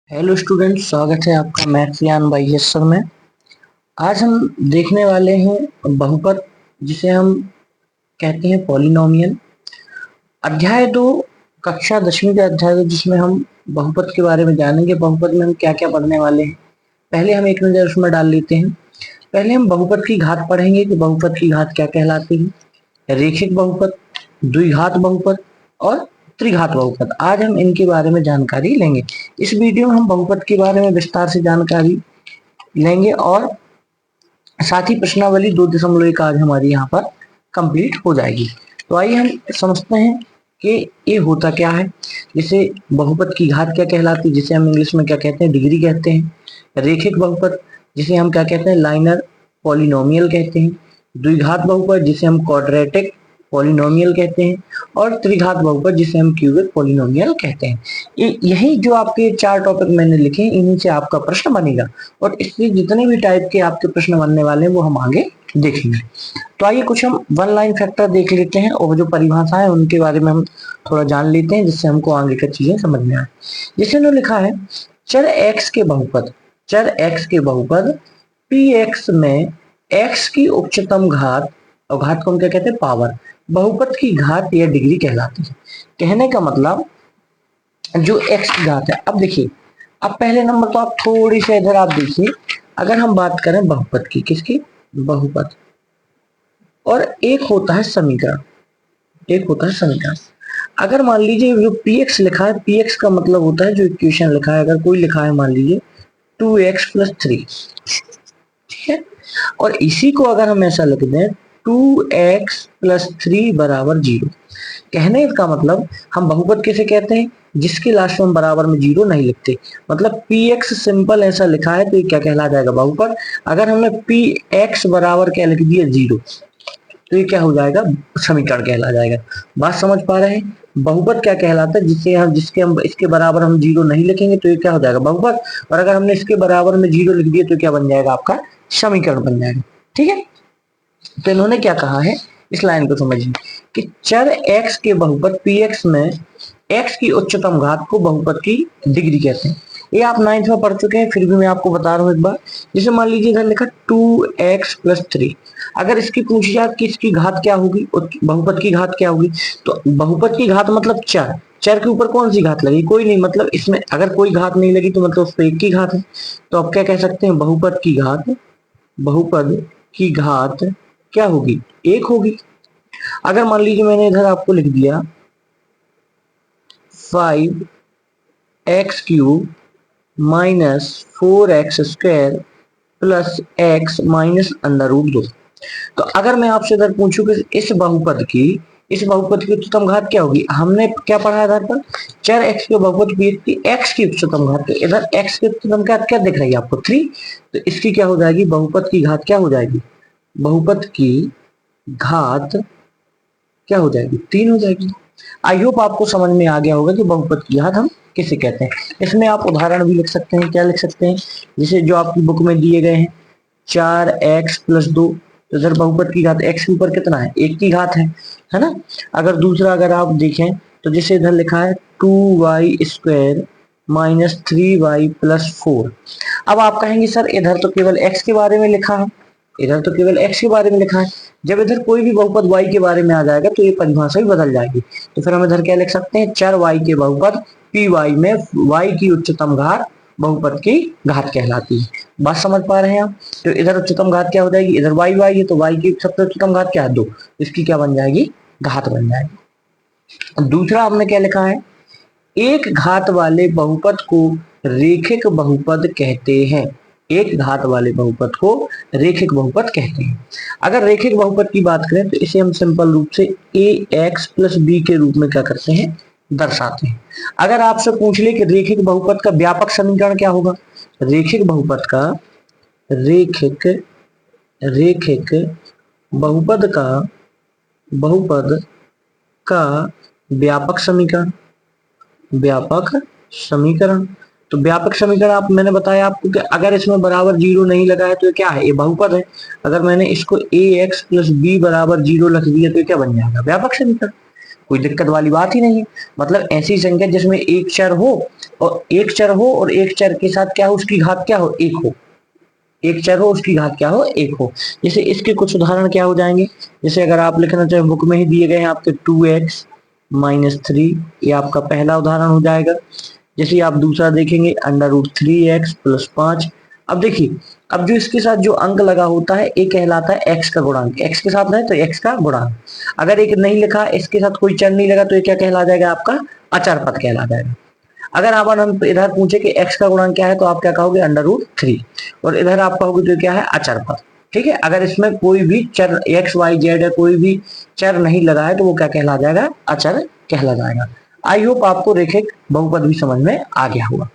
Hello student, स्वागत है आपका मैथ्स ज्ञान बाई यस सर में। आज हम देखने वाले हैं बहुपद, जिसे हम कहते हैं पॉलिनोमियल। अध्याय 2, कक्षा 10वीं का अध्याय 2, जिसमें हम बहुपद के बारे में जानेंगे। बहुपद में हम क्या क्या पढ़ने वाले हैं, पहले हम एक नजर उसमें डाल लेते हैं। पहले हम बहुपद की घात पढ़ेंगे कि बहुपद की घात क्या कहलाती है, रेखिक बहुपद, द्विघात बहुपद और त्रिघात बहुपद। आज हम इनके बारे में जानकारी लेंगे। इस वीडियो में हम बहुपद के बारे में विस्तार से जानकारी लेंगे और साथ ही प्रश्नावली 2.1 आज हमारी यहाँ पर कंप्लीट हो जाएगी। तो आइए हम समझते हैं कि ये होता क्या है। जैसे बहुपद की घात क्या कहलाती है, जिसे हम इंग्लिश में क्या कहते हैं, डिग्री कहते हैं। रेखिक बहुपद, जिसे हम क्या कहते हैं, लाइनर पॉलिनोमियल कहते हैं। द्विघात बहुपद, जिसे हम क्वाड्रेटिक पॉलिनोमियल कहते हैं। और त्रिघात बहुपद, जिसे हम क्यूबिक पॉलिनोमियल कहते हैं। यही जो आपके 4 टॉपिक मैंने लिखे हैं, इन्हीं से आपका प्रश्न बनेगा और इससे जितने भी टाइप के आपके प्रश्न बनने वाले हैं वो हम आगे देखेंगे। तो आइए कुछ हम वन लाइन फैक्टर देख लेते हैं और जो परिभाषा है उनके बारे में हम थोड़ा जान लेते हैं, जिससे हमको आगे की चीजें समझ में आए। जैसे उन्होंने लिखा है, चर x के बहुपद, चर x के बहुपद px में x की उच्चतम घात, और घात को हम क्या कहते हैं, पावर, बहुपद की घात या डिग्री कहलाती है। कहने का मतलब जो x की घात है। अब देखिए, अब पहले नंबर तो आप थोड़ी सी इधर आप देखिए, अगर हम बात करें बहुपद की, किसकी, बहुपद, और एक होता है समीकरण, एक होता है समीकरण। अगर मान लीजिए जो px लिखा है, px का मतलब होता है जो इक्वेशन लिखा है। अगर कोई लिखा है मान लीजिए 2x + 3, ठीक है, और इसी को अगर हम ऐसा लिख दें 2x + 3 = 0। कहने का मतलब हम बहुपद किसे कहते हैं, जिसके लास्ट में बराबर में 0 नहीं लिखते। मतलब px सिंपल ऐसा लिखा है तो ये क्या कहला जाएगा, बहुपद। अगर हमने px बराबर क्या लिख दिया, 0, तो ये क्या हो जाएगा, समीकरण कहला जाएगा। बात समझ पा रहे हैं। बहुपद क्या कहलाता है, जिसके हम इसके बराबर हम 0 नहीं लिखेंगे तो ये क्या हो जाएगा, बहुपद। और अगर हमने इसके बराबर में 0 लिख दिया तो क्या बन जाएगा, आपका समीकरण बन जाएगा। ठीक है, तो इन्होंने क्या कहा है, इस लाइन को समझिए कि चर x के बहुपद px में x की उच्चतम घात को बहुपद की डिग्री कहते हैं। ये आप 9th में पढ़ चुके हैं, फिर भी मैं आपको बता रहा हूं एक बार। जैसे मान लीजिए इधर लिखा 2x + 3, अगर इसकी पूछी जाए कि इसकी घात क्या होगी, बहुपद की घात क्या होगी, तो बहुपद की घात मतलब चर, चर के ऊपर कौन सी घात लगी, कोई नहीं। मतलब इसमें अगर कोई घात नहीं लगी तो मतलब उस पर एक की घात है। तो आप क्या कह सकते हैं, बहुपद की घात, बहुपद की घात क्या होगी, 1 होगी। अगर मान लीजिए मैंने इधर आपको लिख दिया 5x³ - 4x² + x - √2। तो अगर मैं आपसे इधर पूछूं कि इस बहुपद की उच्चतम घात क्या होगी, हमने क्या पढ़ा इधर पर, चर x के बहुपद की x की उच्चतम घात। तो इधर x की उच्चतम घात क्या दिख रही है आपको, 3। तो इसकी क्या हो जाएगी, बहुपद की घात क्या हो जाएगी, बहुपद की घात क्या हो जाएगी, 3 हो जाएगी। आई होप आपको समझ में आ गया होगा कि बहुपद की घात हम किसे कहते हैं। इसमें आप उदाहरण भी लिख सकते हैं, क्या लिख सकते हैं, जैसे जो आपकी बुक में दिए गए हैं 4x + 2, तो इधर बहुपद की घात x के ऊपर कितना है, 1 की घात है ना। अगर दूसरा अगर आप देखें तो जैसे इधर लिखा है 2y² - 3y + 4। अब आप कहेंगे सर इधर तो केवल x के बारे में लिखा है, इधर तो केवल x के बारे में लिखा है। जब इधर कोई भी बहुपद y के बारे में आ जाएगा तो ये परिभाषा ही बदल जाएगी। तो फिर हम इधर क्या लिख सकते हैं, चर y के बहुपद py में y की उच्चतम घात बहुपद की घात कहलाती है। बात समझ पा रहे हैं आप। तो इधर उच्चतम घात क्या हो जाएगी, इधर y है तो y की सबसे उच्चतम घात क्या है, 2, इसकी क्या बन जाएगी, घात बन जाएगी। दूसरा हमने क्या लिखा है, एक घात वाले बहुपद को रेखिक बहुपद कहते हैं। एक घात वाले बहुपद को रेखिक बहुपद कहते हैं। अगर रेखिक बहुपद की बात करें तो इसे हम सिंपल रूप से ax + b के रूप में क्या करते हैं, दर्शाते हैं। अगर आपसे पूछ ले कि रेखिक बहुपद का व्यापक समीकरण क्या होगा, रेखिक बहुपद का रेखिक रेखिक बहुपद का व्यापक समीकरण, व्यापक समीकरण। तो व्यापक समीकरण आप, मैंने बताया आपको कि अगर इसमें बराबर 0 नहीं लगा है तो ये क्या है, ये बहुपद है। अगर मैंने इसको ax + b = 0 लिख दिया तो क्या बन जाएगा, व्यापक समीकरण। कोई दिक्कत वाली बात ही नहीं है। मतलब ऐसी संख्या जिसमें एक चर हो और एक चर के साथ क्या हो, उसकी घात क्या हो, एक हो। एक चर हो उसकी घात क्या हो, एक हो। जैसे इसके कुछ उदाहरण क्या हो जाएंगे, जैसे अगर आप लिखना चाहें बुक में ही दिए गए हैं आपके 2x - 3, ये आपका पहला उदाहरण हो जाएगा। जैसे आप दूसरा देखेंगे √3x + 5। अब देखिए, अब जो इसके साथ जो अंक लगा होता है ये कहलाता है x का गुणांक। x के साथ है तो x का गुणांक। अगर एक नहीं लिखा, इसके साथ कोई चर नहीं लगा, तो ये क्या कहला जाएगा, आपका अचर पद कहला जाएगा। अगर आप हम इधर पूछे कि x का गुणांक क्या है, तो आप क्या कहोगे, √3, और इधर आप कहोगे तो क्या है, अचर पद। ठीक है, अगर इसमें कोई भी चर x y z है, कोई भी चर नहीं लगा है, तो वो क्या कहला जाएगा, अचर कहला जाएगा। आई होप आपको रेखिक बहुपद भी समझ में आ गया होगा।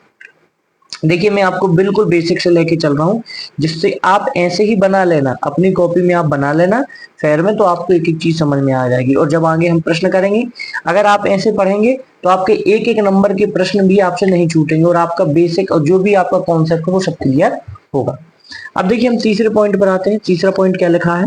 देखिए, मैं आपको बिल्कुल बेसिक से लेके चल रहा हूँ, जिससे आप ऐसे ही बना लेना, अपनी कॉपी में आप बना लेना फेयर में, तो आपको एक एक चीज समझ में आ जाएगी। और जब आगे हम प्रश्न करेंगे, अगर आप ऐसे पढ़ेंगे तो आपके एक एक नंबर के प्रश्न भी आपसे नहीं छूटेंगे, और आपका बेसिक और जो भी आपका कॉन्सेप्ट है वो सब क्लियर होगा। अब देखिए, हम तीसरे पॉइंट पर आते हैं। तीसरा पॉइंट क्या लिखा है,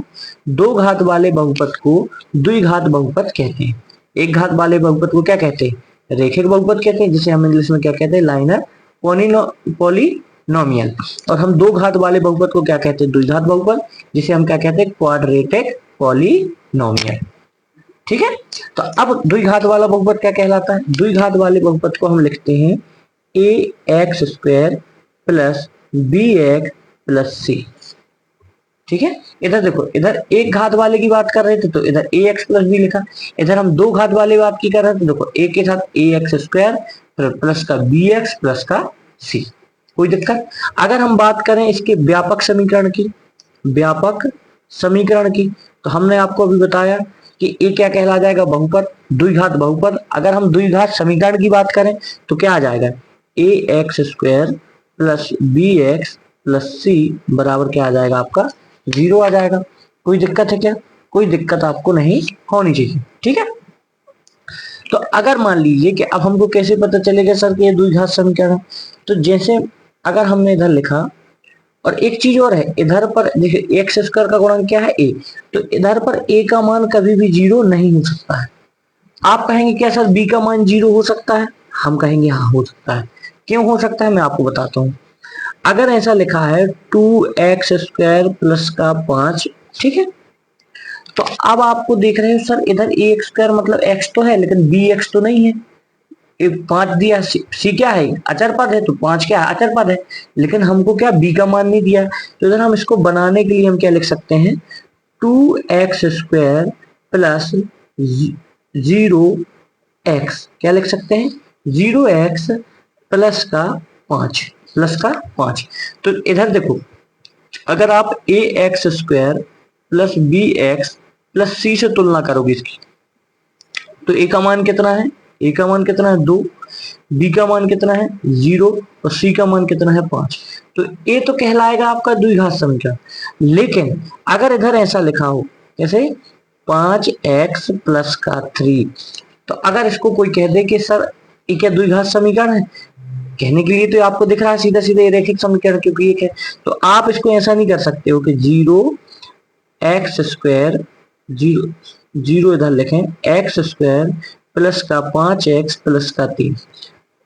दो घात वाले बहुपद को द्विघात बहुपद कहते हैं। एक घात वाले बहुपद को क्या कहते हैं, रेखिक बहुपद कहते हैं, जिसे हम इंग्लिश में क्या कहते हैं, लाइनर पॉलिनोमियल। और हम दो घात वाले बहुपद को क्या कहते हैं, द्विघात बहुपद, जिसे हम क्या कहते हैं, क्वाड्रेटिक पॉलिनोमियल। ठीक है, तो अब द्विघात वाला बहुपद क्या कहलाता है, द्विघात वाले बहुपद को हम लिखते हैं ax² + bx + c। ठीक है, इधर देखो, इधर एक घात वाले की बात कर रहे थे तो इधर ax + b लिखा। इधर हम दो घात वाले बात की कर रहे थे, देखो a के साथ ax² प्लस का bx प्लस का c। कोई दिक्कत। अगर हम बात करें इसके व्यापक समीकरण की, व्यापक समीकरण की, तो हमने आपको अभी बताया कि ये क्या कहला जाएगा, बहुपद, द्विघात बहुपद। अगर हम द्विघात समीकरण की बात करें तो क्या आ जाएगा, ax² + bx + c बराबर क्या आ जाएगा, आपका 0 आ जाएगा। कोई दिक्कत है क्या, कोई दिक्कत आपको नहीं होनी चाहिए। ठीक है, तो अगर मान लीजिए कि अब हमको कैसे पता चलेगा सर कि ये द्विघात समीकरण है, तो जैसे अगर हमने इधर लिखा, और एक चीज और है, इधर पर देखिए x² का गुणांक क्या है, a, तो इधर पर a का मान कभी भी 0 नहीं हो सकता है। आप कहेंगे क्या सर b का मान 0 हो सकता है, हम कहेंगे हाँ हो सकता है। क्यों हो सकता है, मैं आपको बताता हूँ। अगर ऐसा लिखा है 2x² + का 5, ठीक है, तो अब आपको देख रहे हो सर इधर ax² मतलब x तो है, लेकिन bx तो नहीं है। 5 दिया, सी क्या है, अचर पद है, तो 5 क्या है, अचर पद है, लेकिन हमको क्या बी का मान नहीं दिया। तो इधर हम इसको बनाने के लिए हम क्या लिख सकते हैं, 2x² + 0x, क्या लिख सकते हैं, 0x प्लस का 5। तो इधर देखो, अगर आप ax² + bx + c से तुलना करोगे इसकी, तो a का मान कितना है, a का मान कितना है 2, b का मान कितना है 0, और c का मान कितना है 5। तो a तो कहलाएगा आपका द्विघात समीकरण। लेकिन अगर इधर ऐसा लिखा हो, जैसे 5x + का 3, तो अगर इसको कोई कह दे कि सर ये क्या द्विघात समीकरण है, कहने के लिए तो आपको दिख रहा है सीधा सीधा रेखिक समीकरण, क्योंकि एक है, तो आप इसको ऐसा नहीं कर सकते हो कि 0x², 0 इधर लिखें, x² + का 5x + का 3।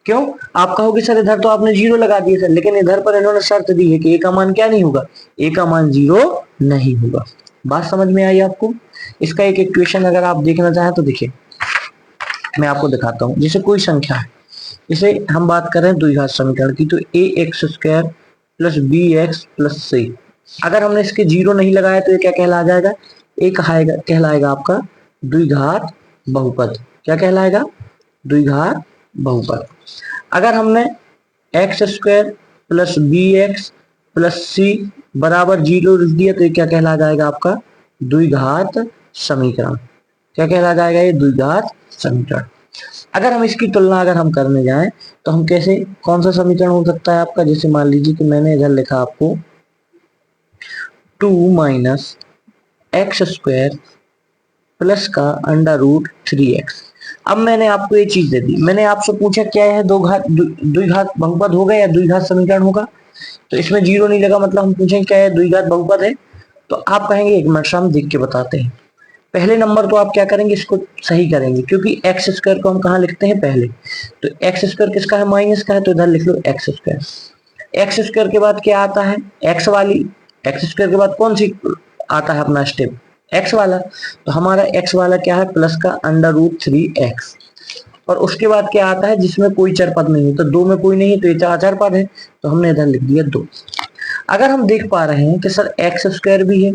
क्यों, आप कहोगे सर इधर तो आपने 0 लगा दिया सर, लेकिन इधर पर इन्होंने शर्त दी है कि a का मान क्या नहीं होगा, a का मान 0 नहीं होगा। बात समझ में आई आपको। इसका एक इक्वेशन अगर आप देखना चाहें तो देखिए, मैं आपको दिखाता हूं। जैसे कोई संख्या है, जैसे हम बात कर रहे हैं द्विघात समीकरण की, तो ax² + bx + c, अगर हमने इसके 0 नहीं लगाया तो ये क्या कहला जाएगा, एक कहलाएगा आपका द्विघात बहुपद। क्या कहलाएगा, द्विघात बहुपद। अगर हमने x² + bx + c बराबर 0 लिख दिया तो ये क्या कहला जाएगा, आपका द्विघात समीकरण। क्या कहला जाएगा, ये द्विघात समीकरण। अगर हम इसकी तुलना अगर हम करने जाएं तो हम कैसे, कौन सा समीकरण हो सकता है आपका, जैसे मान लीजिए कि मैंने इधर लिखा आपको 2 - x² प्लस का √3x। अब मैंने आपको ये चीज दे दी, मैंने आपसे पूछा क्या है, द्विघात बहुपद होगा या द्विघात समीकरण होगा, तो इसमें 0 नहीं लगा, मतलब हम पूछें क्या है, द्विघात बहुपद है। तो आप कहेंगे एक मिनट से हम देख के बताते हैं। पहले नंबर को आप क्या करेंगे, इसको सही करेंगे, क्योंकि एक्स स्क्वायर को हम कहाँ लिखते हैं पहले, तो एक्स स्क्वायर किसका है, माइनस का है, तो इधर लिख लो एक्स स्क्वायर। एक्स स्क्वायर के बाद क्या आता है, एक्स वाली, एक्स स्क्वायर के बाद कौन सी आता है अपना स्टेप, एक्स वाला, तो हमारा एक्स वाला क्या है, प्लस का अंडर रूट 3x, और उसके बाद क्या आता है जिसमें कोई चर पद नहीं है, तो दो में कोई नहीं है तो ये अचर पद है, तो हमने इधर लिख दिया 2। अगर हम देख पा रहे हैं कि सर एक्स स्क्वायर भी है,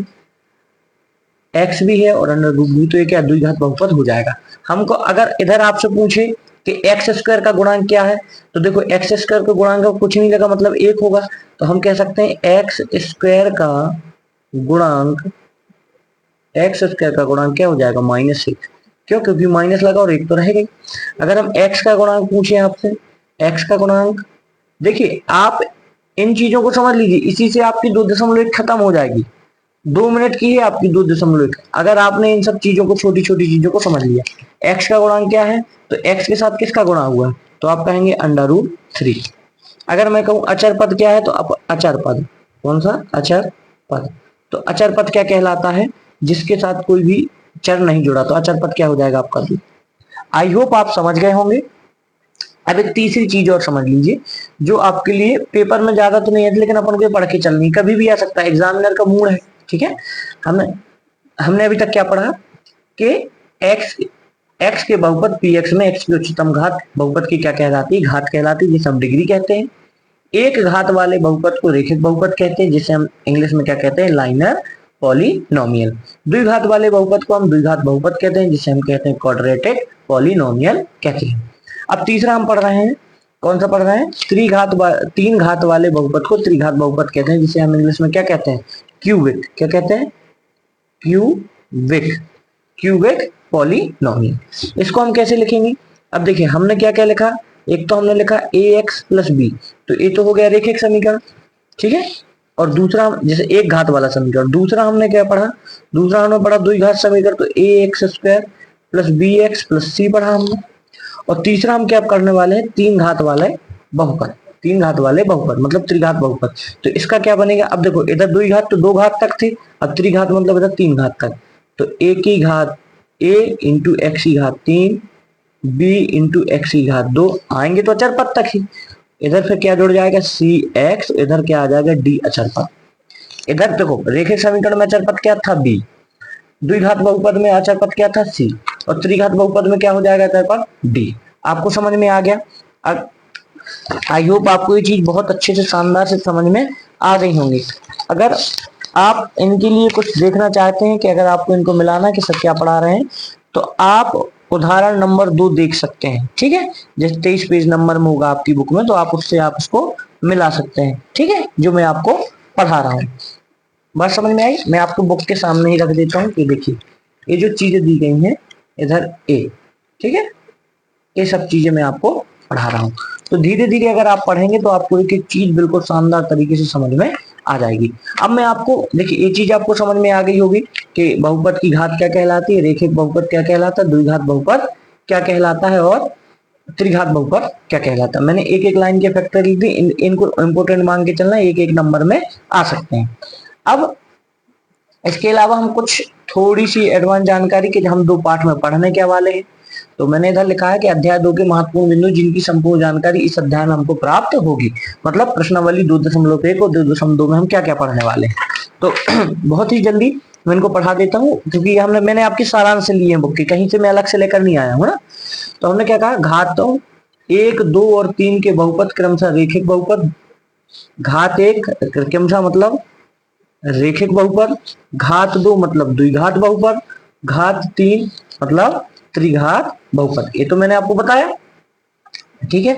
एक्स भी है और अंडर रूट भी, तो ये क्या द्विघात बहुपद हो जाएगा। हमको अगर इधर आपसे पूछे कि एक्स स्क्वायर का गुणांक क्या है, तो देखो एक्स स्क्वायर का गुणांक कुछ नहीं लगा, मतलब 1 होगा, तो हम कह सकते हैं एक्स स्क्वायर का गुणांक, एक्स स्क्वायर का गुणांक क्या हो जाएगा, -6। क्यों, क्योंकि माइनस लगा और 1 तो रहेगा ही। अगर हम एक्स का गुणांक पूछे आपसे, एक्स का गुणांक, देखिए आप इन चीजों को समझ लीजिए, इसी से आपकी 2.1 खत्म हो जाएगी। 2 मिनट की है आपकी 2.1। अगर आपने इन सब चीजों को, छोटी छोटी चीजों को समझ लिया, एक्स का गुणांक क्या है, तो एक्स के साथ किसका गुणा हुआ है, तो आप कहेंगे अंडर रूट 3। अगर मैं कहूं अचर पद क्या है, तो आप अचर पद, कौन सा, अचर पद, तो अचर पद क्या कहलाता है, जिसके साथ कोई भी चर नहीं जुड़ा, तो अचर पद क्या हो जाएगा आपका 2। आई होप आप समझ गए होंगे। अब एक तीसरी चीज और समझ लीजिए, जो आपके लिए पेपर में ज्यादा तो नहीं है, लेकिन अपन को पढ़ के चलनी, कभी भी आ सकता है, एग्जामिनर का मूड है, ठीक है। हमने हमने अभी तक क्या पढ़ा कि एक्स एक्स के बहुपद पी एक्स में एक्स की उच्चतम घात बहुपद की क्या कहलाती है, घात कहलाती है, जिसे हम डिग्री कहते हैं। एक घात वाले बहुपद को रेखिक बहुपद कहते हैं, जिसे हम इंग्लिश में क्या कहते हैं, लाइनर पॉलिनोमियल। द्विघात वाले बहुपद को हम द्विघात बहुपद कहते हैं, जिसे हम कहते हैं क्वाड्रेटिक पॉलिनोमियल कहते हैं। अब तीसरा हम पढ़ रहे हैं, कौन सा पढ़ रहे हैं, तीन घात वाले बहुपद को त्रिघात बहुपद कहते हैं, जिसे हम इंग्लिश में क्या कहते हैं, क्यूबिक, क्या कहते हैं, क्यूबिक, क्यूबिक पॉलिनोमियल। इसको हम कैसे लिखेंगे, अब देखिए हमने क्या क्या लिखा, एक तो हमने लिखा ax प्लस बी, तो ये तो हो गया रेखिक समीकरण, ठीक है। और दूसरा जैसे एक घात वाला समीकरण, दूसरा हमने क्या पढ़ा, दूसरा हमने पढ़ा द्विघात समीकरण, तो ax square plus bx plus c पढ़ा हमने। और तीसरा हम क्या करने वाले हैं, तीन घात वाले बहुपद, तीन घात वाले बहुपद मतलब त्रिघात बहुपद। तो इसका क्या बनेगा, अब देखो इधर द्विघात तो 2 घात तक थी, अब त्रिघात मतलब इधर 3 घात तक, तो a की घात a इंटू एक्स की घात 3, b इंटू एक्स की घात 2 आएंगे तो अचर पद तक ही। इधर फिर क्या जुड़ जाएगा, सी एक्स, इधर क्या आ जाएगा, डी अचर पद। इधर देखो रेखिक समीकरण में अचर पद क्या था, बी, द्विघात बहुपद में अचर पद क्या था, सी, और त्रिघात बहुपद में क्या हो जाएगा अचर पद, डी। आपको समझ में आ गया। अब आई होप आपको ये चीज बहुत अच्छे से, शानदार से समझ में आ गई होंगी। अगर आप इनके लिए कुछ देखना चाहते हैं कि अगर आपको इनको मिलाना कि सर क्या पढ़ा रहे हैं, तो आप उदाहरण नंबर 2 देख सकते हैं, ठीक है। जैसे 23 पेज नंबर में होगा आपकी बुक में, तो आप उससे आप उसको मिला सकते हैं, ठीक है, जो मैं आपको पढ़ा रहा हूँ। बात समझ में आई। मैं आपको बुक के सामने ही रख देता हूँ कि देखिए ये जो चीजें दी गई हैं, इधर ए, ठीक है, ये सब चीजें मैं आपको पढ़ा रहा हूँ। तो धीरे धीरे अगर आप पढ़ेंगे तो आपको एक एक चीज बिल्कुल शानदार तरीके से समझ में आ जाएगी। अब मैं आपको देखिए ये चीज आपको समझ में आ गई होगी कि बहुपद की घात क्या कहलाती है, रेखिक बहुपद क्या कहलाता है, द्विघात बहुपद क्या कहलाता है, और त्रिघात बहुपद क्या कहलाता है। मैंने एक एक लाइन के फैक्टर लिख दी, इनको इंपोर्टेंट मान के चलना, एक एक नंबर में आ सकते हैं। अब इसके अलावा हम कुछ थोड़ी सी एडवांस जानकारी के हम 2 पार्ट में पढ़ने के वाले हैं। तो मैंने इधर लिखा है कि अध्याय 2 के महत्वपूर्ण बिंदु जिनकी संपूर्ण जानकारी इस अध्याय में हमको प्राप्त होगी, मतलब प्रश्नावली 2.1 और 2.2 में हम क्या क्या पढ़ने वाले हैं। तो बहुत ही जल्दी मैं इनको पढ़ा देता हूँ, क्योंकि मैंने आपकी सारांश लिए हैं बुक की, कहीं से मैं अलग से लेकर नहीं आया हूँ ना। तो हमने क्या कहा, घातों 1, 2 और 3 के बहुपद क्रमशः रेखिक बहुपद, घात 1 क्रमशः मतलब रेखिक बहुपद, घात 2 मतलब द्विघात बहुपद, घात 3 मतलब त्रिघात बहुपद। ये तो मैंने आपको बताया, ठीक है,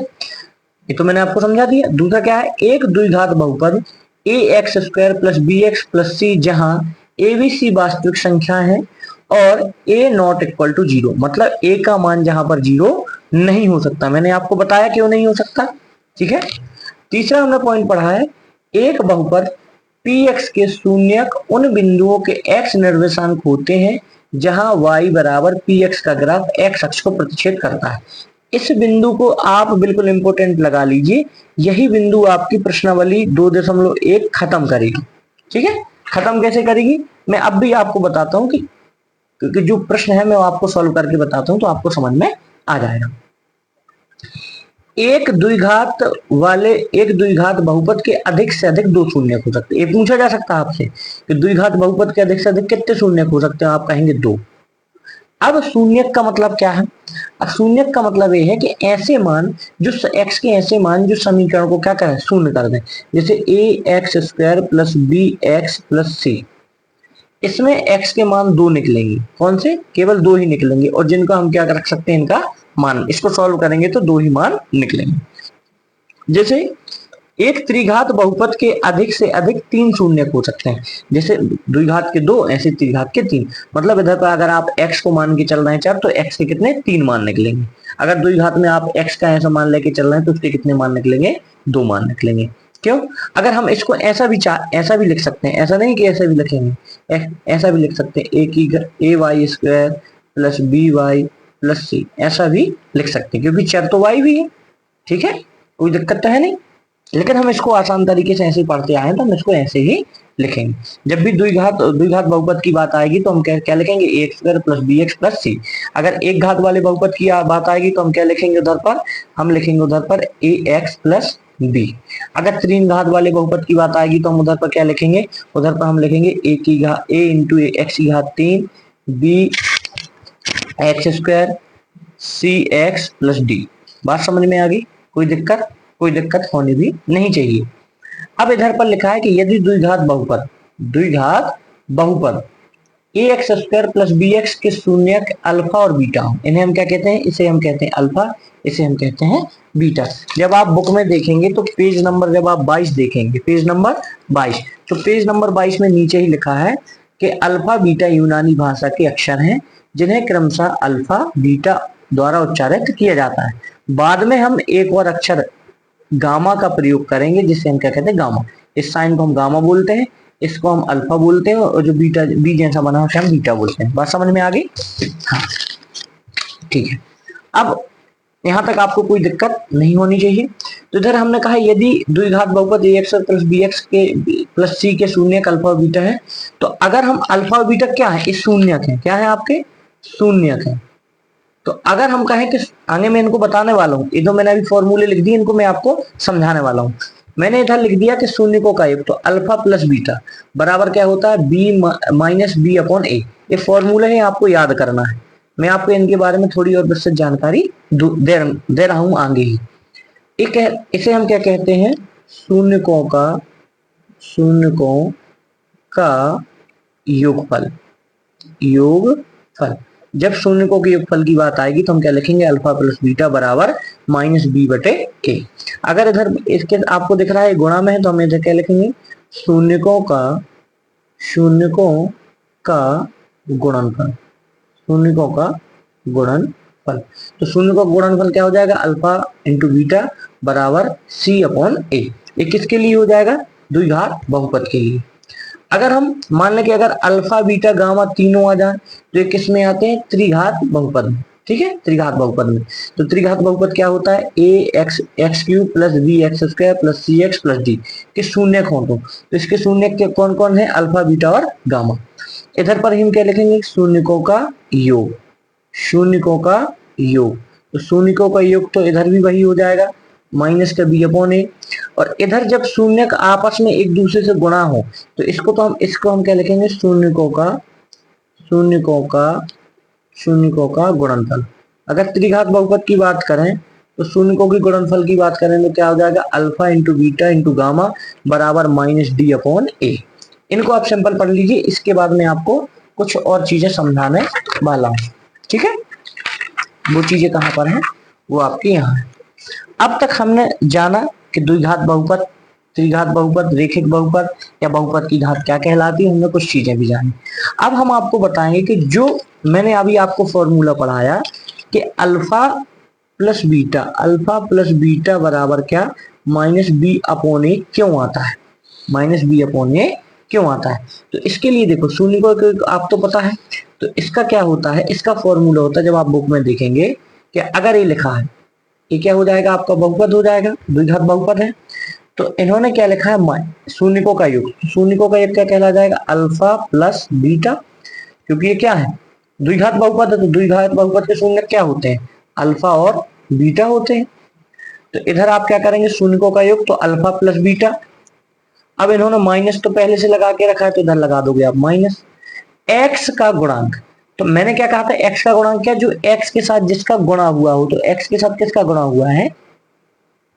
ये तो मैंने आपको समझा दिया। दूसरा क्या है, एक द्विघात बहुपद a x square plus b x plus c, जहां ए बी सी वास्तविक संख्या है और ए नॉट इक्वल टू 0, मतलब ए का मान जहां पर 0 नहीं हो सकता। मैंने आपको बताया क्यों नहीं हो सकता, ठीक है। तीसरा हमने पॉइंट पढ़ा है, एक बहुपद Px के शून्यक उन बिंदुओं के x निर्देशांक होते हैं जहां y बराबर Px का ग्राफ x अक्ष को प्रतिच्छेद करता है। इस बिंदु को आप बिल्कुल इंपोर्टेंट लगा लीजिए, यही बिंदु आपकी प्रश्नावली 2.1 खत्म करेगी, ठीक है। खत्म कैसे करेगी, मैं अब भी आपको बताता हूं कि क्योंकि जो प्रश्न है मैं वो आपको सॉल्व करके बताता हूं तो आपको समझ में आ जाएगा। एक द्विघात बहुपद के अधिक से अधिक दो शून्य हो सकते हैं। ये पूछा जा सकता है आपसे कि द्विघात बहुपद के अधिक से अधिक कितने शून्य हो सकते हैं, आप कहेंगे दो। अब शून्यक का मतलब क्या है? अब शून्यक का मतलब ये है कि ऐसे मान जो x के ऐसे मान जो समीकरण को क्या करें, शून्य कर दें। जैसे ax² plus bx plus c, इसमें x के मान दो निकलेंगे। कौन से? केवल दो ही निकलेंगे, और जिनको हम क्या रख सकते हैं, इनका मान। इसको सॉल्व करेंगे तो दो ही मान निकलेंगे। जैसे एक त्रिघात बहुपद के अधिक से अधिक तीन शून्य हो सकते हैं। जैसे द्विघात के दो, ऐसे त्रिघात के तीन। मतलब इधर पर अगर आप x को मान के चल रहे हैं 4, तो x के कितने? तीन मान निकलेंगे। अगर द्विघात में आप x का ऐसा मान लेके चल रहे हैं तो उसके कितने मान निकलेंगे? दो मान निकलेंगे। क्यों? अगर हम इसको ऐसा भी लिख सकते हैं, ऐसा नहीं कि ऐसा भी लिखेंगे, ऐसा भी लिख सकते हैं, ay² plus by plus c, ऐसा भी लिख सकते हैं, क्योंकि चर तो y भी है। ठीक है, कोई दिक्कत तो है नहीं। लेकिन हम इसको आसान तरीके से ऐसे ही पढ़ते आए हैं तो हम इसको ऐसे ही लिखेंगे। जब भी द्विघात बहुपद की बात आएगी तो हम क्या लिखेंगे? ax² plus bx plus c। अगर एक घात वाले बहुपद की बात आएगी तो हम क्या लिखेंगे उधर पर? हम लिखेंगे उधर पर ax प्लस b। अगर तीन घात वाले बहुपद की बात आएगी तो हम उधर पर क्या लिखेंगे? उधर पर हम लिखेंगे a इंटू x की घात 3 b x² सी एक्स प्लस डी। बात समझ में आ गई? कोई दिक्कत होनी भी नहीं चाहिए। अब इधर पर लिखा है कि यदि द्विघात बहुपद ax² प्लस bx के शून्यक अल्फा और बीटा हो, इन्हें हम क्या कहते हैं? इसे हम कहते हैं अल्फा, इसे हम कहते हैं बीटा। जब आप बुक में देखेंगे तो पेज नंबर जब आप 22 देखेंगे, पेज नंबर 22, तो पेज नंबर 22 में नीचे ही लिखा है कि अल्फा बीटा यूनानी भाषा के अक्षर हैं जिन्हें क्रमशः अल्फा बीटा द्वारा उच्चारित किया जाता है। बाद में हम एक और अक्षर गामा का प्रयोग करेंगे जिसे हम क्या कहते हैं? गामा। इस साइन को हम गामा बोलते हैं, इसको हम अल्फा बोलते हैं, और जो बीटा बी जैसा बना है हम बीटा बोलते हैं। बात समझ में आ गई? हाँ, ठीक है। अब यहां तक आपको कोई दिक्कत नहीं होनी चाहिए। तो इधर हमने कहा यदि द्विघात बहुपद ax प्लस bx के प्लस c के शून्यक अल्फा और बीटा है, तो अगर हम अल्फा और बीटा क्या है? इस शून्यक है। क्या है आपके? शून्यक है। तो अगर हम कहें कि आगे मैं इनको बताने वाला हूँ, इधर मैंने अभी फॉर्मूले लिख दिए, इनको मैं आपको समझाने वाला हूँ। मैंने इधर लिख दिया कि शून्यकों का योग तो अल्फा प्लस बीटा बराबर क्या होता है? बी माइनस बी अपॉन ए। ये फॉर्मूले है, आपको याद करना है। मैं आपको इनके बारे में थोड़ी और विस्तृत जानकारी दे रहा हूँ आगे ही। इसे हम क्या कहते हैं? शून्यकों का योगफल। जब शून्यकों के योगफल की बात आएगी तो हम क्या लिखेंगे? अल्फा प्लस बीटा बराबर माइनस बी बटे ए। अगर इधर इसके आपको दिख रहा है गुणा में है तो हम इधर क्या लिखेंगे? शून्यकों का गुणनफल। तो शून्यकों का गुणनफल क्या हो जाएगा? अल्फा इंटू बीटा बराबर सी अपॉन ए। ये किसके लिए हो जाएगा? द्विघात बहुपद के लिए। अगर हम मान लें कि अगर अल्फा बीटा गामा तीनों आ जाए तो ये किस में आते हैं? त्रिघात बहुपद में। ठीक है, त्रिघात बहुपद में। तो त्रिघात बहुपद क्या होता है? ax³ plus bx² plus cx plus d के शून्यक हो तो इसके शून्यक के कौन कौन है? अल्फा बीटा और गामा। इधर पर हम क्या लिखेंगे? शून्यकों का योग। तो शून्यकों का योग तो इधर भी वही हो जाएगा, माइनस का बी अपॉन ए। और इधर जब शून्यक आपस में एक दूसरे से गुणा हो तो इसको हम क्या लिखेंगे? शून्यकों का गुणनफल। अगर त्रिघात बहुपद की बात करें तो शून्यकों के गुणनफल की बात करें तो क्या हो जाएगा? Alpha into beta into gamma बराबर माइनस डी अपॉन ए। इनको आप सिंपल पढ़ लीजिए, इसके बाद में आपको कुछ और चीजें समझाने वाला हूं। ठीक है, वो चीजें कहां पर है? वो आपके यहाँ है। अब तक हमने जाना कि द्विघात बहुपद, त्रिघात बहुपद, रेखिक बहुपद या बहुपद की घात क्या कहलाती है। हमने कुछ चीजें भी जानी। अब हम आपको बताएंगे कि जो मैंने अभी आपको फॉर्मूला पढ़ाया कि अल्फा प्लस बीटा बराबर क्या? माइनस बी अपॉन ए क्यों आता है? तो इसके लिए देखो, शून्य को आप तो पता है, तो इसका क्या होता है? इसका फॉर्मूला होता है, जब आप बुक में देखेंगे कि अगर ये लिखा है, ये क्या हो जाएगा? आपका बहुपद हो जाएगा, द्विघात बहुपद है। तो इन्होंने क्या लिखा है? शून्यकों का योग। शून्यकों का योग क्या कहला जाएगा? अल्फा प्लस बीटा, क्योंकि ये क्या है? द्विघात बहुपद है तो द्विघात बहुपद के शून्य क्या होते हैं, अल्फा और बीटा होते हैं। तो इधर आप क्या करेंगे, शून्यकों का योग तो अल्फा प्लस बीटा। अब इन्होंने माइनस तो पहले से लगा के रखा है तो इधर लगा दोगे आप माइनस। एक्स का गुणांक, तो मैंने क्या कहा था, एक्स का गुणांक क्या, जो एक्स के साथ जिसका गुणा हुआ हो, तो एक्स के साथ किसका गुणा हुआ है,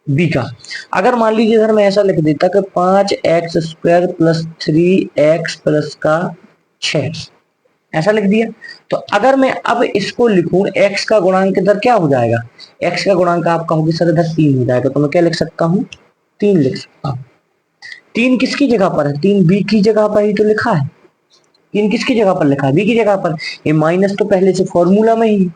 बी का। अगर मान लीजिए इधर मैं ऐसा लिख देता कि 5x² प्लस 3x प्लस का 6, ऐसा लिख दिया, तो अगर मैं अब इसको लिखूं, x का गुणांक इधर क्या हो जाएगा, x का गुणांक आप कहोगे सर इधर 3 हो जाएगा, तो मैं क्या लिख सकता हूं, 3 लिख सकता हूं। 3 किसकी जगह पर है, 3 बी की जगह पर ही तो लिखा है। 3 किसकी जगह पर लिखा है, बी की जगह पर। ये माइनस तो पहले से फॉर्मूला में ही,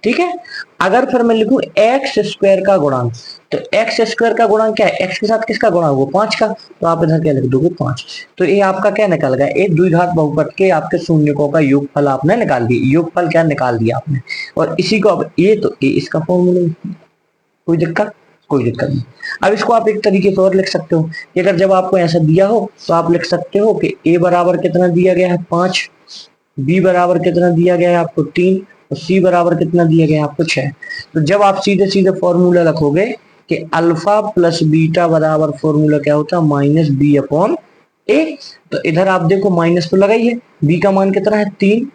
ठीक है। अगर फिर मैं लिखूं एक्स स्क्वायर का गुणांक, तो एक्स स्क्वायर का गुणांक क्या है, एक्स के साथ किसका गुणा हुआ, 5 का, तो आप इधर क्या लिख दोगे 5। तो ये आपका क्या निकल गया, एक द्विघात बहुपद के आपके शून्यकों का योगफल आपने निकाल दिया, योगफल क्या निकाल दिया आपने। और इसी को अब ये तो ये इसका फॉर्मूला, कोई दिक्कत, कोई दिक्कत नहीं। अब इसको आप एक तरीके से और लिख सकते हो कि अगर जब आपको ऐसा दिया हो तो आप लिख सकते हो कि a बराबर कितना दिया गया है 5, b बराबर कितना दिया गया है आपको 3, और c बराबर कितना दिया गया है आपको 6। तो जब आप सीधे सीधे फॉर्मूला रखोगे कि अल्फा प्लस बीटा बराबर फॉर्मूला क्या होता है, माइनस बी अपॉन ए। तो इधर आप देखो माइनस तो लगा ही है, बी का मान कितना है 3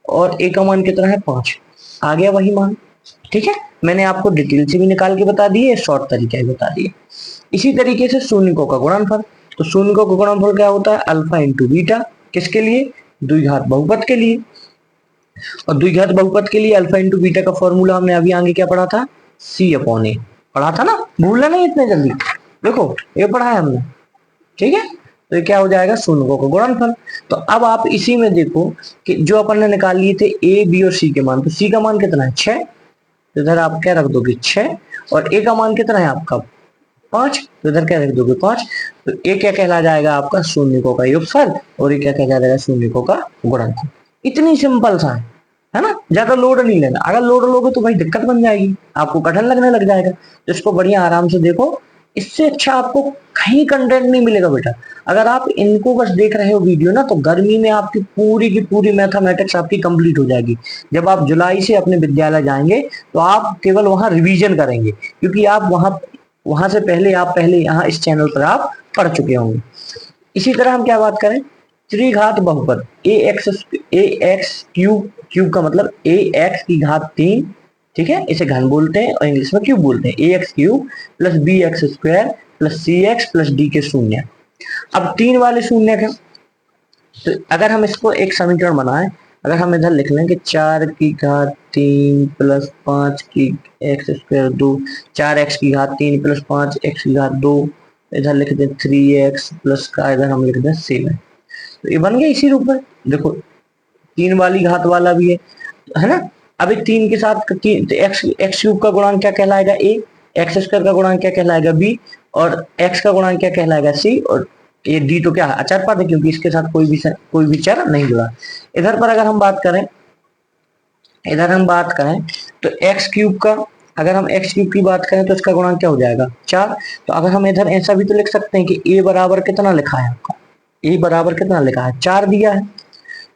और ए का मान कितना है 5, आ गया वही मान, ठीक है। मैंने आपको डिटेल से भी निकाल के बता दिए, शॉर्ट तरीके बता दिए। इसी तरीके से शून्यकों का गुणनफल, तो शून्यकों का गुणनफल क्या होता है, अल्फा इंटू बीटा, किसके लिए, द्विघात बहुपद के लिए। और द्विघात बहुपद के लिए अल्फा इंटू बीटा का फॉर्मूला हमने अभी आगे क्या पढ़ा था, सी अपॉन ए पढ़ा था ना, भूलना नहीं इतने जल्दी, देखो ये पढ़ा है हमने, ठीक है। तो ये क्या हो जाएगा, शून्यकों का गुणनफल। तो अब आप इसी में देखो कि जो अपन ने निकाल लिए थे ए बी और सी के मान, तो सी का मान कितना है 6, तो इधर आप क्या रख दोगे 6, और ए का मान कितना है आपका 5, तो इधर क्या रख दोगे 5। तो ए क्या कहला जाएगा आपका, शून्यकों का योगफल, और ये क्या कहला जाएगा, शून्यकों का गुणनफल। इतनी सिंपल सा है ना, ज्यादा लोड नहीं लेना। अगर लोड लोगे तो भाई दिक्कत बन जाएगी, आपको कठिन लगने लग जाएगा। तो इसको बढ़िया आराम से देखो, इससे अच्छा आपको कहीं कंटेंट नहीं मिलेगा बेटा। अगर आप इनको बस देख रहे हो वीडियो ना, तो गर्मी में आपकी पूरी की पूरी मैथमेटिक्स आपकी कंप्लीट हो जाएगी। जब आप जुलाई से अपने विद्यालय जाएंगे तो आप केवल वहां रिवीजन करेंगे, क्योंकि आप वहां से पहले आप पहले यहाँ इस चैनल पर आप पढ़ चुके होंगे। इसी तरह हम क्या बात करें, त्रिघात बहुपद ए एक्स क्यूब, क्यूब का मतलब ए एक्स की घात 3, ठीक है, इसे घन बोलते हैं और इंग्लिश में क्यूब बोलते हैं। A x cube plus b x square plus c x plus d के शून्य। अब 3 वाले शून्य का, तो अगर हम इसको एक समीकरण बनाएं, अगर हम इधर लिख लें कि 4 की घात 3 प्लस 5 की एक्स स्क्वायर 2, 4x की घात 3 प्लस 5x की घात 2, इधर लिख दें 3x प्लस का इधर हम लिख दें 7। तो ये बन गया इसी रूप में, देखो 3 वाली घात वाला भी है ना। अभी 3 के साथ एक्स क्यूब का गुणांक क्या कहलाएगा a, एक्स स्क्वायर का गुणांक क्या कहलाएगा b, और x का गुणांक क्या कहलाएगा c, और ये d तो क्या है अचर पद है, क्योंकि इसके साथ कोई भी चर नहीं जुड़ा। इधर पर अगर हम बात करें, इधर हम बात करें तो एक्स क्यूब का, अगर हम एक्स क्यूब की बात करें तो इसका गुणांक क्या हो जाएगा 4। तो अगर हम इधर ऐसा भी तो लिख सकते हैं कि a बराबर कितना लिखा है आपका, a बराबर कितना लिखा है 4 दिया है,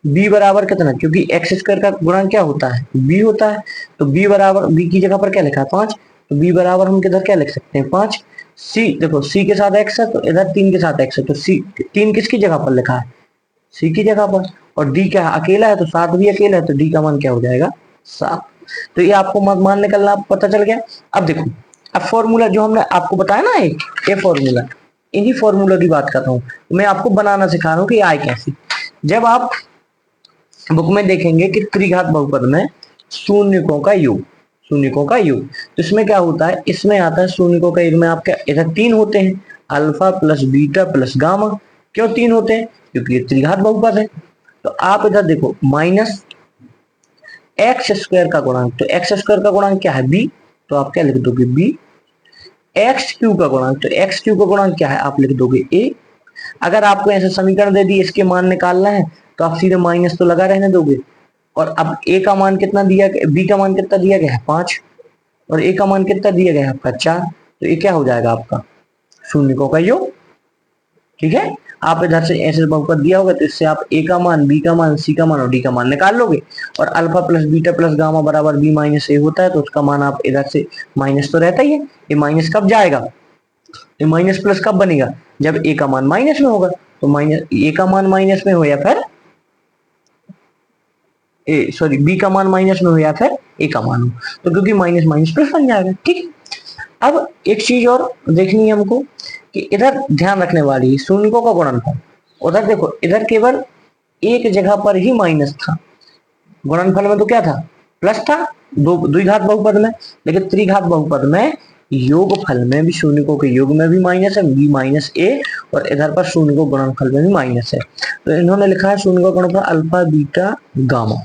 b बराबर कितना, क्योंकि एक्स स्क्वायर का गुणांक क्या होता है b होता है, तो b बराबर b की जगह पर क्या लिखा है 5, तो b बराबर हम किधर क्या लिख सकते हैं 5। c देखो c के साथ x है तो इधर 3 के साथ x है, तो c 3 किसकी जगह पर लिखा है, c की जगह पर, और d क्या है अकेला है तो 7 भी अकेला है, तो d का मान क्या हो जाएगा 7। तो ये आपको मान निकलना पता चल गया। अब देखो, अब फॉर्मूला जो हमने आपको बताया ना, एक ये फॉर्मूला, इन्हीं फॉर्मूला की बात कर रहा हूँ, मैं आपको बनाना सिखा रहा हूँ कि आए कैसे। जब आप बुक में देखेंगे कि त्रिघात बहुपद में शून्यकों का योग, शून्यकों का योग, तो इसमें क्या होता है, इसमें आता है शून्यकों का योग में आपके इधर 3 होते हैं, alpha plus beta plus gamma. क्यों 3 होते हैं, क्योंकि ये त्रिघात बहुपद है। तो आप इधर देखो माइनस एक्स स्क्वायर का गुणांक, तो एक्स स्क्वायर का गुणांक क्या है b, तो आप क्या लिख दोगे b। एक्स क्यूब का गुणांक, तो एक्स क्यूब का गुणांक क्या है, आप लिख दोगे a। अगर आपको ऐसे समीकरण दे दी इसके मान निकालना है तो आप सीधे माइनस तो लगा रहने दोगे। और अब a का मान कितना दिया गया, b का मान कितना दिया गया है 5, और a का मान कितना दिया गया है आपका 4। तो ये क्या हो जाएगा आपका शून्यकों का योग। ठीक है, आप इधर से ऐसे बहुपद दिया होगा तो इससे आप ए का मान, बी का मान, सी का मान और डी का मान निकाल लोगे। और alpha plus beta plus gamma बराबर बी माइनस ए होता है, तो उसका मान आप इधर से माइनस तो रहता ही है, ये माइनस कब जाएगा, ये माइनस प्लस कब बनेगा, जब ए का मान माइनस में होगा। तो माइनस ए का मान माइनस में हो या फिर बी का मान माइनस में हो या फिर ए का मान हो, तो क्योंकि माइनस माइनस प्लस बन जाएगा। ठीक, अब एक चीज और देखनी है हमको कि इधर ध्यान रखने वाली शून्यकों का गुणनफल। उधर देखो, इधर केवल एक जगह पर ही माइनस था, गुणनफल में तो क्या था, प्लस था, दो द्विघात बहुपद में, लेकिन त्रिघात बहुपद में योगफल में भी शून्यकों के योग में भी माइनस है, बी माइनस ए, और इधर पर शून्यकों गुणनफल में भी माइनस है। तो इन्होंने लिखा है शून्यकों गुणनफल अल्फा बीटा गामा।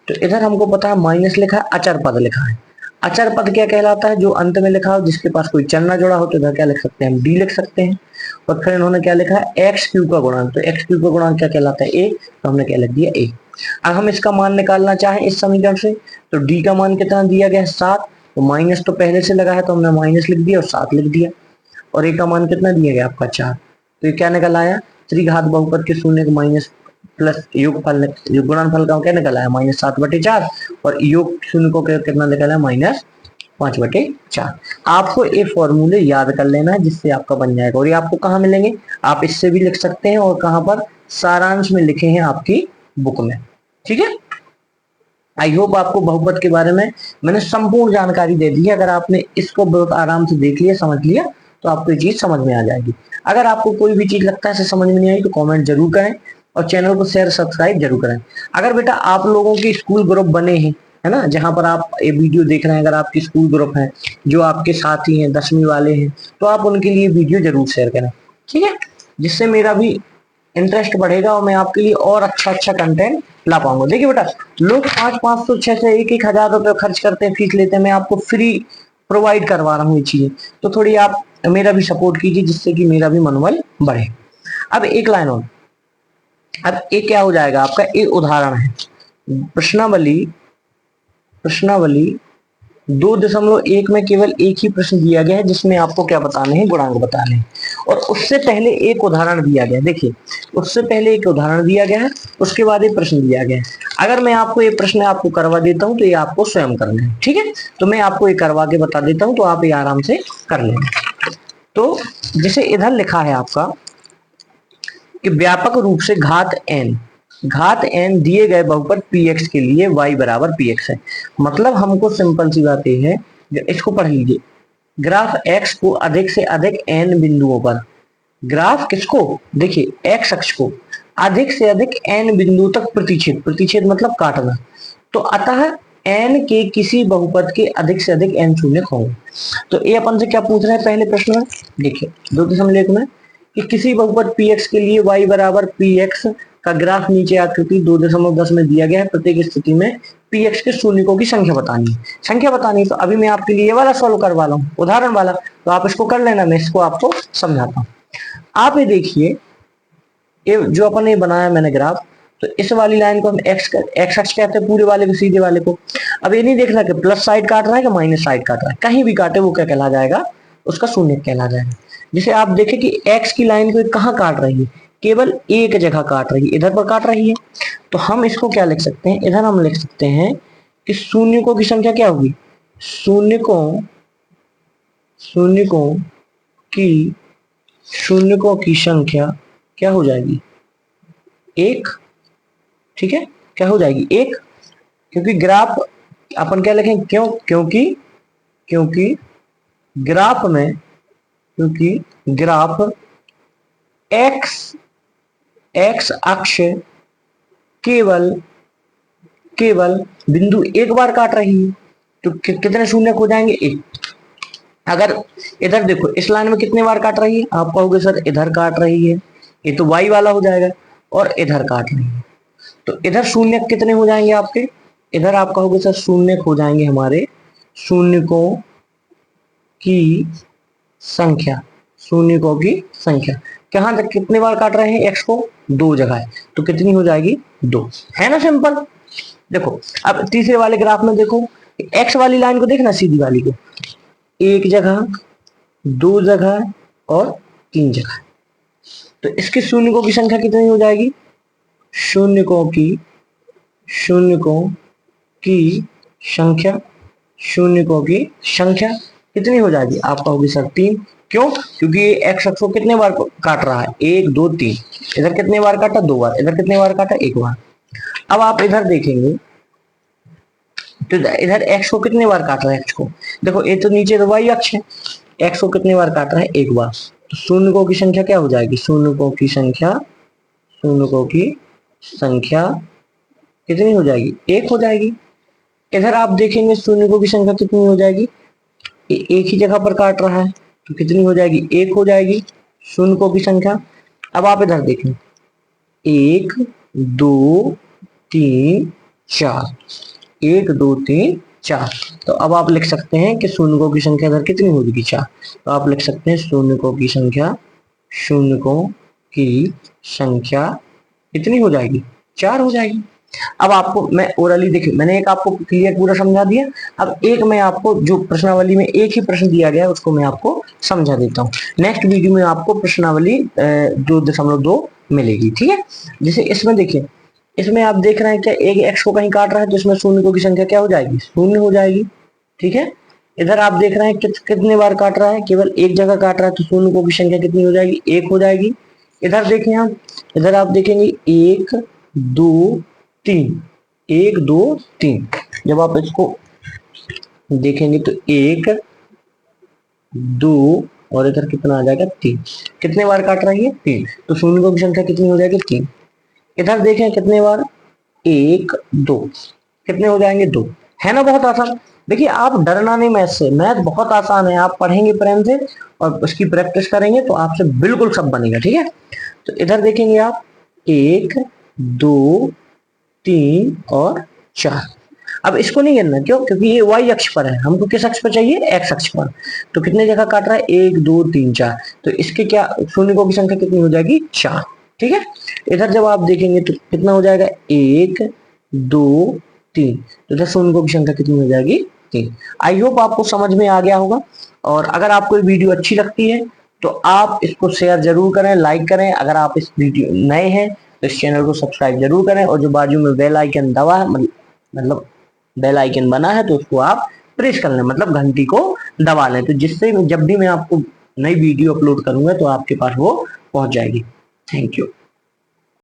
तो इधर हमको पता है माइनस लिखा है, अचर पद लिखा है। अचर पद क्या कहलाता है, जो अंत में लिखा हो, जिसके पास कोई चर ना जुड़ा हो, तो इधर क्या लिख सकते हैं, हम डी लिख सकते हैं। और फिर इन्होंने क्या लिखा है, एक्स क्यूब का गुणांक, तो एक्स क्यूब का गुणांक क्या कहलाता है, ए, तो हमने क्या लिख दिया, ए। अब हम इसका मान निकालना चाहें इस समीकरण से, तो डी का मान कितना दिया गया है, 7, तो माइनस तो पहले से लगा है तो हमने माइनस लिख दिया और 7 लिख दिया। और ए का मान कितना दिया गया आपका, 4, तो ये क्या निकल आया, त्रिघात बहुपद के शून्य का माइनस प्लस योगफल, गुणनफल का क्या निकल आया, -7/4, और योग शून्य को कितना निकला है, -5/4। आपको ये फॉर्मूले याद कर लेना है, जिससे आपका बन जाएगा। और ये आपको कहाँ मिलेंगे, आप इससे भी लिख सकते हैं, और कहाँ पर, सारांश में लिखे हैं आपकी बुक में। ठीक है, आई होप आपको बहुपद के बारे में मैंने संपूर्ण जानकारी दे दी है। अगर आपने इसको बहुत आराम से देख लिया, समझ लिया, तो आपको ये चीज समझ में आ जाएगी। अगर आपको कोई भी चीज लगता है समझ में नहीं आई तो कमेंट जरूर करें, और चैनल को शेयर सब्सक्राइब जरूर करें। अगर बेटा आप लोगों के स्कूल ग्रुप बने हैं, है ना, जहां पर आप ये वीडियो देख रहे हैं, अगर आपकी स्कूल ग्रुप है, जो आपके साथी हैं 10वीं वाले हैं, तो आप उनके लिए वीडियो जरूर शेयर करें। ठीक है, जिससे मेरा भी इंटरेस्ट बढ़ेगा और मैं आपके लिए और अच्छा अच्छा कंटेंट ला पाऊंगा। देखिए बेटा, लोग 500-500 600 1,000 रुपए खर्च करते हैं, फीस लेते हैं, मैं आपको फ्री प्रोवाइड करवा रहा हूँ ये चीजें, तो थोड़ी आप मेरा भी सपोर्ट कीजिए, जिससे कि मेरा भी मनोबल बढ़े। अब एक लाइन और, अब ये क्या हो जाएगा आपका, एक उदाहरण है, प्रश्नावली प्रश्नावली 2.1 में केवल एक ही प्रश्न दिया गया है, जिसमें आपको क्या बताने हैं, गुणांक बताने हैं। और उससे पहले एक उदाहरण दिया गया है, देखिए उससे पहले एक उदाहरण दिया गया है, उसके बाद एक प्रश्न दिया गया है। अगर मैं आपको ये प्रश्न आपको करवा देता हूं तो ये आपको स्वयं करना है। ठीक है, तो मैं आपको ये करवा के बता देता हूं, तो आप ये आराम से कर लेना। तो जैसे इधर लिखा है आपका कि व्यापक रूप से घात n दिए गए बहुपद px के लिए y बराबर px है। मतलब हमको सिंपल सी बात यह है, इसको पढ़ लीजिए, ग्राफ x को अधिक से अधिक n बिंदुओं पर, ग्राफ किसको, देखिए x अक्ष को अधिक से अधिक n बिंदु तक प्रतिच्छेद, प्रतिच्छेद मतलब काटना, तो अतः n के किसी बहुपद के अधिक से अधिक n शून्य होंगे। तो ये अपन से क्या पूछ रहे हैं पहले प्रश्न में, देखिए 2.1 में कि किसी बहुपद px के लिए y बराबर px का ग्राफ नीचे आकृति 2.10 में दिया गया है। प्रत्येक स्थिति में px के शून्यकों की संख्या बतानी है, तो अभी मैं आपके लिए ये वाला सॉल्व करवा रहा हूँ, उदाहरण वाला, तो आप इसको कर लेना, मैं इसको आपको समझाता हूँ। आप ये देखिए, ये जो अपन ने बनाया मैंने ग्राफ, तो इस वाली लाइन को हम एक्स अक्ष कहते हैं, पूरे वाले को, सीधे वाले को। अब ये नहीं देखना कि प्लस साइड काट रहा है कि माइनस साइड काट रहा है, कहीं भी काटे वो क्या कहला जाएगा, उसका शून्य कहला जाएगा। जैसे आप देखें कि एक्स की लाइन को कहाँ काट रही है, केवल एक जगह काट रही है, इधर पर काट रही है, तो हम इसको क्या लिख सकते हैं, इधर हम लिख सकते हैं कि शून्यकों की संख्या क्या होगी, शून्यकों की संख्या क्या हो जाएगी, 1। ठीक है, क्या हो जाएगी, 1, क्योंकि ग्राफ अपन क्या लिखें, क्योंकि ग्राफ एक्स अक्ष केवल बिंदु एक बार काट रही है, तो कितने शून्य हो जाएंगे, 1। अगर इधर देखो, इस लाइन में कितने बार काट रही है, आप कहोगे सर इधर काट रही है, ये तो y वाला हो जाएगा, और इधर काट रही है, तो इधर शून्य कितने हो जाएंगे आपके, इधर आप कहोगे सर शून्य हो जाएंगे हमारे, शून्यकों की संख्या, कहां तक, कितने बार काट रहे हैं x को, 2 जगह है, तो कितनी हो जाएगी, 2, है ना, सिंपल। देखो अब तीसरे वाले ग्राफ में देखो, x वाली लाइन को देखना, सीधी वाली को, 1 जगह, 2 जगह और 3 जगह, तो इसके शून्यकों की संख्या कितनी हो जाएगी? शून्यकों की संख्या शून्यकों की संख्या कितनी हो जाएगी? आप कहोगे सर 3। क्यों? क्योंकि ये एक्स अक्ष को कितने बार काट रहा है? 1 2 3। इधर कितने बार काटा? 2 बार। इधर कितने बार काटा? 1 बार। अब आप इधर देखेंगे तो इधर एक्स को कितने बार काट रहा है? एक्स को देखो, ये तो नीचे तो वाई अक्ष है, एक्स को कितने बार काट रहा है? 1 बार। तो शून्यकों की संख्या क्या हो जाएगी? शून्यकों की संख्या कितनी हो जाएगी? 1 हो जाएगी। इधर आप देखेंगे शून्यकों की संख्या कितनी हो जाएगी? एक ही जगह पर काट रहा है तो कितनी हो जाएगी? 1 हो जाएगी शून्यकों की संख्या। अब आप इधर देखें, 1 2 3 4, 1 2 3 4। तो अब आप लिख सकते हैं कि शून्यकों की संख्या इधर कितनी हो जाएगी? 4। तो आप लिख सकते हैं शून्यकों की संख्या कितनी हो जाएगी? 4 हो जाएगी। अब आपको मैं ओरली देखिए, मैंने एक आपको क्लियर पूरा समझा दिया। अब एक मैं आपको जो प्रश्नावली में एक ही प्रश्न दिया गया है उसको मैं आपको समझा देता हूँ। नेक्स्ट वीडियो में आपको प्रश्नावली 2.2 मिलेगी, ठीक है। जैसे इसमें देखिए, इसमें आप देख रहे हैं क्या एक एक्स को कहीं काट रहा है तो इसमें शून्यकों की संख्या क्या हो जाएगी? 0 हो जाएगी, ठीक है। इधर आप देख रहे हैं कितने बार काट रहा है? केवल एक जगह काट रहा है तो शून्यकों की संख्या कितनी हो जाएगी? 1 हो जाएगी। इधर देखें आप, इधर आप देखेंगे 1 2 3, 1 2 3। जब आप इसको देखेंगे तो 1 2 और इधर कितना आ जाएगा? 3। कितने बार काट रही है? 3। तो शून्यकों की संख्या कितनी हो जाएगी? 3। इधर देखें कितने बार? 1 2। कितने हो जाएंगे? 2। है ना बहुत आसान। देखिए आप डरना नहीं मैथ से, मैथ बहुत आसान है। आप पढ़ेंगे प्रेम से और उसकी प्रैक्टिस करेंगे तो आपसे बिल्कुल सब बनेगा, ठीक है। तो इधर देखेंगे आप 1 2 3 और 4। अब इसको नहीं गिनना, क्यों? क्योंकि ये वाई अक्ष पर है, हमको किस अक्ष पर चाहिए? एक्स अक्ष पर। तो कितने जगह काट रहा है? 1 2 3 4। तो इसके क्या शून्यकों की संख्या कितनी हो जाएगी? 4, ठीक है। इधर जब आप देखेंगे तो कितना हो जाएगा? 1 2 3। तो इधर शून्यकों की संख्या कितनी हो जाएगी? 3। आई होप आपको समझ में आ गया होगा। और अगर आपको वीडियो अच्छी लगती है तो आप इसको शेयर जरूर करें, लाइक करें। अगर आप इस वीडियो नए हैं तो इस चैनल को सब्सक्राइब जरूर करें और जो बाजू में बेल आइकन दबा है, मतलब बेल आइकन बना है तो उसको आप प्रेस कर लें, मतलब घंटी को दबा लें, तो जिससे जब भी मैं आपको नई वीडियो अपलोड करूंगा तो आपके पास वो पहुंच जाएगी। Thank you.